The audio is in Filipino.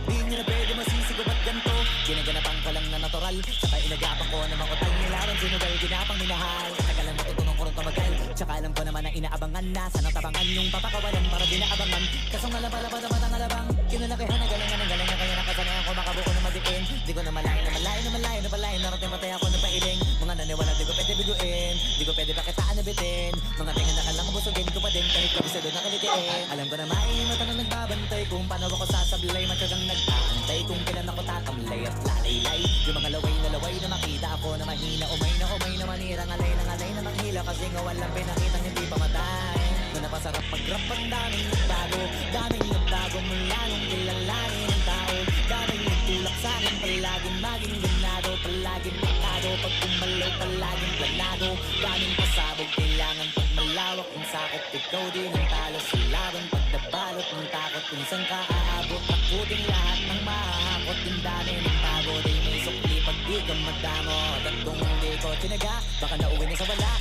Di nyo na pwede masisigaw at ganto. Ginaganapan ko lang na natural, saka inagapang ko na makutal. Nilaran sinugal, ginapang minahal. Katagalan matutunong ko rin tumagal. Tsaka alam ko naman na inaabangan na sanang tabangan yung papakawalan para di naabangan. Kaso nga lang pala patamatang alabang kinalakihan na galingan ng galingan. Kaya nakasanayan ko makabuko na madiin. Di ko na malayo na malayo na malayo na palayo. Narating matay ako na pailing. Mga naniwala di ko pwede biguin. Di ko pwede pakitaan na bitin. Mga tingin na kalang busugin ko pa din. Kahit kabisado na kalitiin. Alam ko na maimata na nagbabantay. Kung paano ako sasablay matyagang nagtaantay. Kung kailan ako tatamlay at lalaylay. Yung mga laway na makita ako na mahina. Umay na manira. Ngalay na manghila. Kasi nga walang pinakitang hindi pa matay. Kung napasarap mag-rap ang daming nagbago. Daming nagbago mula nung kilalanin ng tao. Daming nagtulak sa'kin. Palaging maging ganado. Palaging makado. Pag kumalaw palaging planado. Daming pasabog kailangan pag malawak ang sakit. Ikaw din ang talo sa laban. Pag nabalot ng takot kung saan ka aabot. Takutin lahat ng mahahakot. Yung dami ng pagod ay may sukli pag di ka madamot. At kung hindi ko tinaga baka nauwi na sa wala.